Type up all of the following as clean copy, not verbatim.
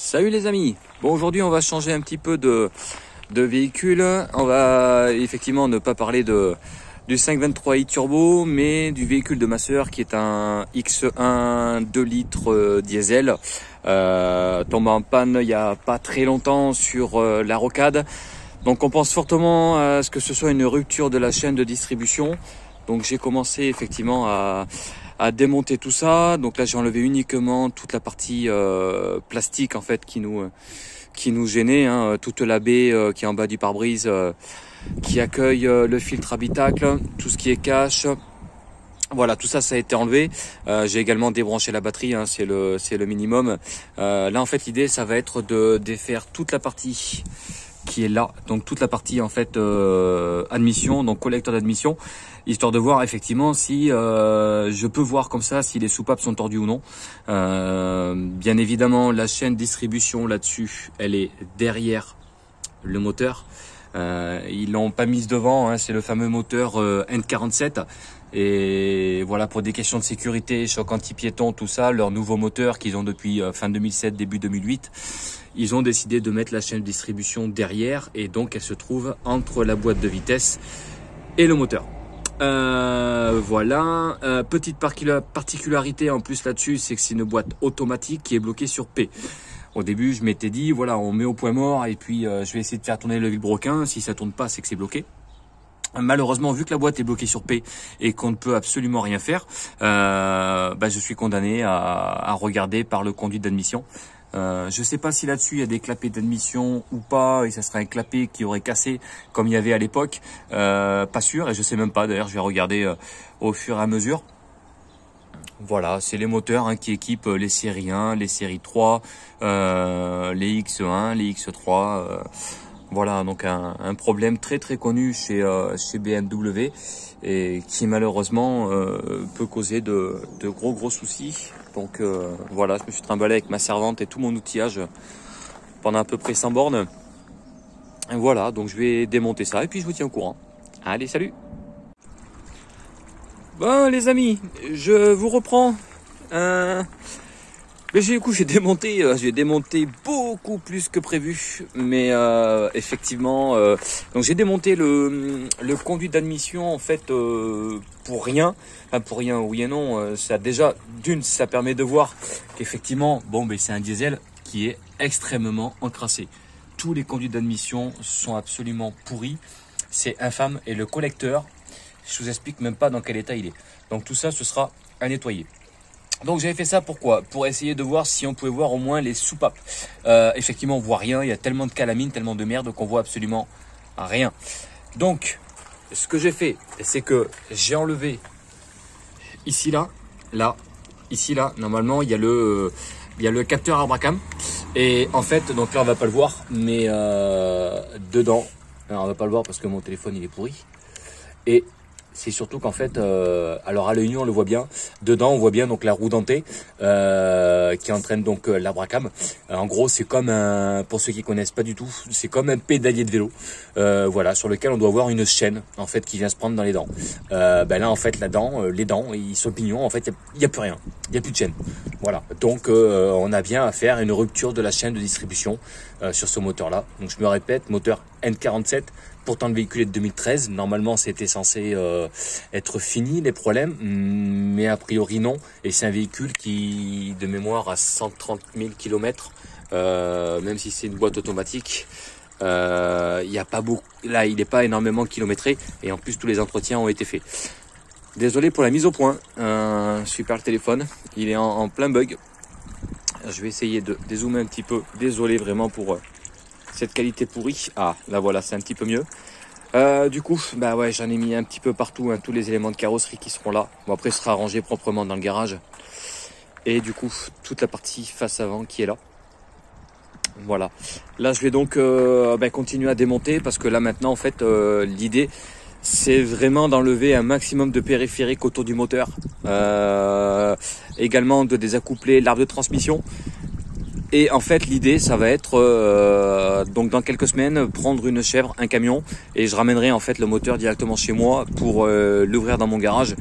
Salut les amis. Bon, aujourd'hui on va changer un petit peu de véhicule. On va effectivement ne pas parler du 523i turbo, mais du véhicule de ma sœur qui est un X1 2 litres diesel, tombé en panne il y a pas très longtemps sur la rocade. Donc on pense fortement à ce que ce soit une rupture de la chaîne de distribution. Donc j'ai commencé effectivement à démonter tout ça. Donc là j'ai enlevé uniquement toute la partie plastique en fait qui nous gênait, hein, toute la baie qui est en bas du pare-brise, qui accueille le filtre habitacle, tout ce qui est cache. Voilà, tout ça, ça a été enlevé. J'ai également débranché la batterie, hein, c'est le minimum. Là en fait l'idée ça va être de défaire toute la partie qui est là, donc toute la partie en fait admission, donc collecteur d'admission, histoire de voir effectivement si je peux voir comme ça si les soupapes sont tordues ou non. Bien évidemment la chaîne distribution là-dessus elle est derrière le moteur, ils l'ont pas mise devant, hein, c'est le fameux moteur N47. Et voilà, pour des questions de sécurité, choc anti-piéton, tout ça, leur nouveau moteur qu'ils ont depuis fin 2007, début 2008, ils ont décidé de mettre la chaîne de distribution derrière, et donc elle se trouve entre la boîte de vitesse et le moteur. Voilà, petite particularité en plus là-dessus, c'est que c'est une boîte automatique qui est bloquée sur P. Au début, je m'étais dit, voilà, on met au point mort et puis je vais essayer de faire tourner le vilebrequin. Si ça tourne pas, c'est que c'est bloqué. Malheureusement, vu que la boîte est bloquée sur P et qu'on ne peut absolument rien faire, je suis condamné à regarder par le conduit d'admission. Je sais pas si là-dessus il y a des clapets d'admission ou pas, et ça serait un clapet qui aurait cassé comme il y avait à l'époque. Pas sûr, et je sais même pas. D'ailleurs, je vais regarder au fur et à mesure. Voilà, c'est les moteurs, hein, qui équipent les séries 1, les séries 3, les X1, les X3. Voilà, donc un problème très connu chez BMW et qui malheureusement peut causer de gros soucis. Donc voilà, je me suis trimballé avec ma servante et tout mon outillage pendant à peu près 100 bornes. Et voilà, donc je vais démonter ça et puis je vous tiens au courant. Allez, salut! Bon les amis, je vous reprends. Mais j'ai démonté beaucoup plus que prévu, mais effectivement, donc j'ai démonté le conduit d'admission en fait pour rien, enfin pour rien oui et non. Ça déjà ça permet de voir qu'effectivement, c'est un diesel qui est extrêmement encrassé. Tous les conduits d'admission sont absolument pourris, c'est infâme, et le collecteur, je vous explique même pas dans quel état il est. Donc tout ça, ce sera à nettoyer. Donc j'avais fait ça pourquoi? Pour essayer de voir si on pouvait voir au moins les soupapes. Effectivement, on voit rien, il y a tellement de calamine, tellement de merde qu'on voit absolument rien. Donc, ce que j'ai fait, c'est que j'ai enlevé ici là, normalement il y a le capteur Abracam. Et en fait, donc là on va pas le voir, mais dedans, alors on va pas le voir parce que mon téléphone il est pourri. Et c'est surtout qu'en fait, alors à l'œil nu on le voit bien, dedans on voit bien donc la roue dentée qui entraîne donc l'Abracam. En gros c'est comme pour ceux qui connaissent pas du tout, c'est comme un pédalier de vélo, voilà, sur lequel on doit avoir une chaîne en fait qui vient se prendre dans les dents. Là en fait les dents ils sont pignons, en fait il y a plus rien, il y a plus de chaîne. Voilà, donc on a bien à faire une rupture de la chaîne de distribution sur ce moteur là. Donc je me répète, moteur N47. Pourtant le véhicule est de 2013, normalement c'était censé être fini les problèmes, mais a priori non, et c'est un véhicule qui de mémoire a 130 000 km, même si c'est une boîte automatique, il n'y a pas beaucoup, là il n'est pas énormément kilométré, et en plus tous les entretiens ont été faits. Désolé pour la mise au point, super le téléphone, il est en plein bug, je vais essayer de dézoomer un petit peu, désolé vraiment pour cette qualité pourrie. Ah, là voilà, c'est un petit peu mieux. Du coup, j'en ai mis un petit peu partout, hein, tous les éléments de carrosserie qui seront là. Bon, après, ce sera rangé proprement dans le garage. Et du coup, toute la partie face avant qui est là. Voilà. Là, je vais donc continuer à démonter parce que là, maintenant, en fait, l'idée, c'est vraiment d'enlever un maximum de périphériques autour du moteur. Également de désaccoupler l'arbre de transmission. Et en fait l'idée ça va être donc dans quelques semaines prendre une chèvre, un camion, et je ramènerai en fait le moteur directement chez moi pour l'ouvrir dans mon garage,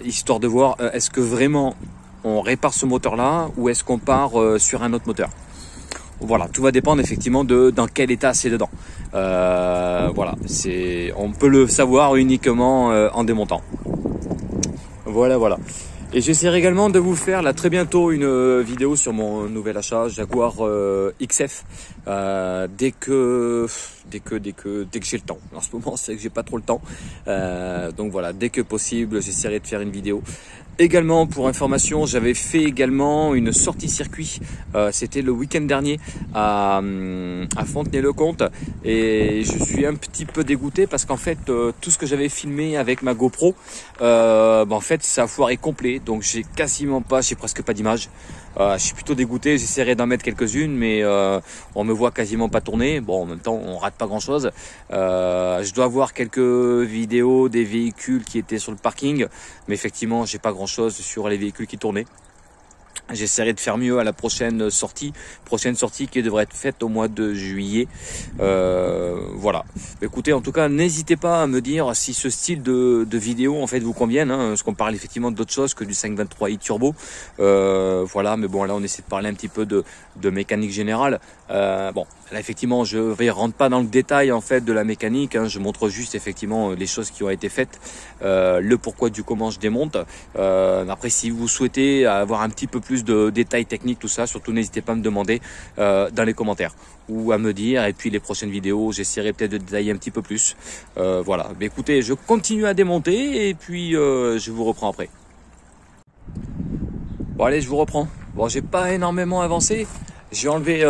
histoire de voir est-ce que vraiment on répare ce moteur là ou est-ce qu'on part sur un autre moteur. Voilà, tout va dépendre effectivement de dans quel état c'est dedans. Voilà, on peut le savoir uniquement en démontant. Voilà. Et j'essaierai également de vous faire là très bientôt une vidéo sur mon nouvel achat Jaguar XF dès que j'ai le temps. En ce moment, c'est que j'ai pas trop le temps. Donc voilà, dès que possible, j'essaierai de faire une vidéo. Également, pour information, j'avais fait également une sortie circuit. C'était le week-end dernier à Fontenay-le-Comte et je suis un petit peu dégoûté parce qu'en fait, tout ce que j'avais filmé avec ma GoPro, en fait, ça a foiré complet. Donc, j'ai presque pas d'images. Je suis plutôt dégoûté. J'essaierai d'en mettre quelques-unes, mais on me voit quasiment pas tourner. Bon, en même temps, on rate pas grand-chose. Je dois avoir quelques vidéos des véhicules qui étaient sur le parking, mais effectivement, j'ai pas grand-chose sur les véhicules qui tournaient. J'essaierai de faire mieux à la prochaine sortie qui devrait être faite au mois de juillet. Voilà. Écoutez, en tout cas, n'hésitez pas à me dire si ce style de vidéo en fait vous convienne, hein, parce qu'on parle effectivement d'autre chose que du 523i turbo. Voilà, mais bon, là on essaie de parler un petit peu de mécanique générale. Bon, là effectivement, je ne rentre pas dans le détail en fait de la mécanique, hein, je montre juste effectivement les choses qui ont été faites, le pourquoi du comment je démonte. Après, si vous souhaitez avoir un petit peu plus de détails techniques, tout ça, surtout n'hésitez pas à me demander dans les commentaires ou à me dire, et puis les prochaines vidéos j'essaierai peut-être de détailler un petit peu plus. Voilà, mais écoutez, je continue à démonter et puis je vous reprends après. Bon allez, je vous reprends. Bon, j'ai pas énormément avancé, j'ai enlevé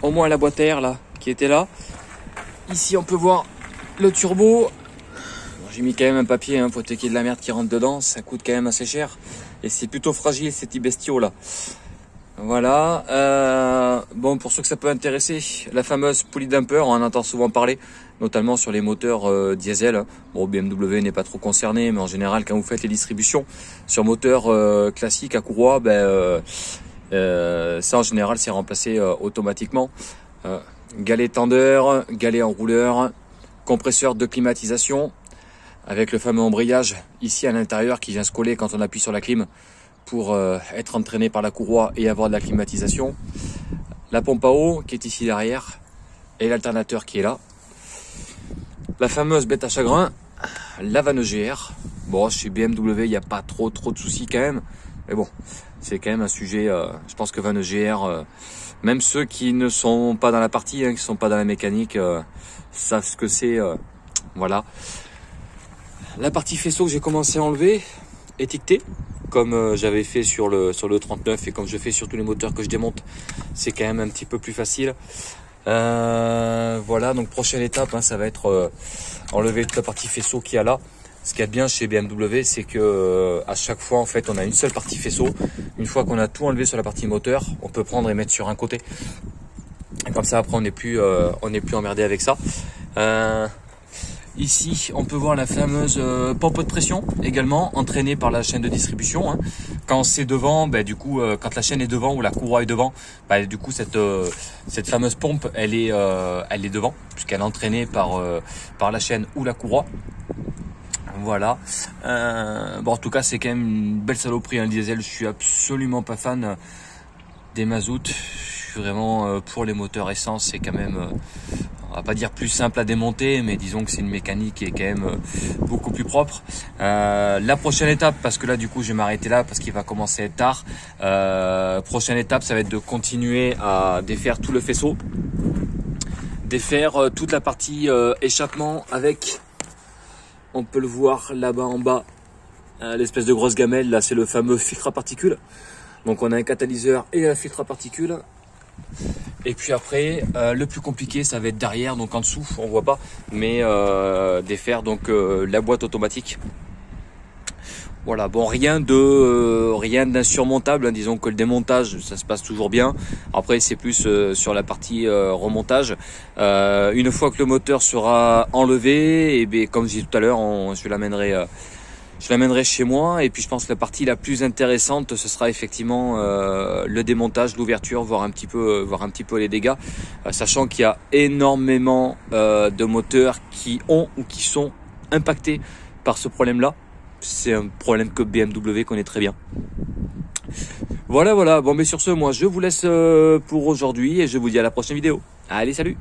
au moins la boîte à air là qui était là. Ici on peut voir le turbo. Bon, j'ai mis quand même un papier pour qu'il y ait de la merde qui rentre dedans, ça coûte quand même assez cher. Et c'est plutôt fragile ces petits bestiaux là. Voilà. Bon, pour ceux que ça peut intéresser, la fameuse poulie damper, on en entend souvent parler, notamment sur les moteurs diesel. Bon, BMW n'est pas trop concerné, mais en général, quand vous faites les distributions sur moteur classique à courroie, ça en général c'est remplacé automatiquement. Galet tendeur, galet enrouleur, compresseur de climatisation, avec le fameux embrayage ici à l'intérieur qui vient se coller quand on appuie sur la clim pour être entraîné par la courroie et avoir de la climatisation. La pompe à eau qui est ici derrière et l'alternateur qui est là. La fameuse bête à chagrin, la vanne GR. Bon, chez BMW, il n'y a pas trop de soucis quand même. Mais bon, c'est quand même un sujet, je pense que vanne GR, même ceux qui ne sont pas dans la partie, qui ne sont pas dans la mécanique, savent ce que c'est. Voilà. La partie faisceau que j'ai commencé à enlever, étiquetée, comme j'avais fait sur le 39 et comme je fais sur tous les moteurs que je démonte, c'est quand même un petit peu plus facile. Voilà, donc prochaine étape, ça va être enlever toute la partie faisceau qu'il y a là. Ce qu'il y a de bien chez BMW, c'est que à chaque fois en fait on a une seule partie faisceau. Une fois qu'on a tout enlevé sur la partie moteur, on peut prendre et mettre sur un côté. Et comme ça après on n'est plus emmerdé avec ça. Ici, on peut voir la fameuse pompe de pression également entraînée par la chaîne de distribution. Quand c'est devant, du coup, quand la chaîne est devant ou la courroie est devant, du coup cette fameuse pompe, elle est devant puisqu'elle est entraînée par la chaîne ou la courroie. Voilà. Bon, en tout cas, c'est quand même une belle saloperie, un diesel. Je suis absolument pas fan des mazout. Je suis vraiment pour les moteurs essence. C'est quand même on va pas dire plus simple à démonter, mais disons que c'est une mécanique qui est quand même beaucoup plus propre. La prochaine étape, parce que là du coup je vais m'arrêter là parce qu'il va commencer à être tard. Prochaine étape, ça va être de continuer à défaire tout le faisceau, défaire toute la partie échappement avec, on peut le voir là-bas en bas, l'espèce de grosse gamelle là, c'est le fameux filtre à particules. Donc on a un catalyseur et un filtre à particules. Et puis après, le plus compliqué, ça va être derrière, donc en dessous, on voit pas, mais défaire donc la boîte automatique. Voilà, bon, rien d'insurmontable, disons que le démontage, ça se passe toujours bien. Après, c'est plus sur la partie remontage. Une fois que le moteur sera enlevé, et bien, comme je disais tout à l'heure, je l'amènerai chez moi. Et puis je pense que la partie la plus intéressante, ce sera effectivement le démontage, l'ouverture, voir un petit peu les dégâts, sachant qu'il y a énormément de moteurs qui ont ou qui sont impactés par ce problème-là. C'est un problème que BMW connaît très bien. Voilà, voilà. Bon, mais sur ce, moi, je vous laisse pour aujourd'hui et je vous dis à la prochaine vidéo. Allez, salut!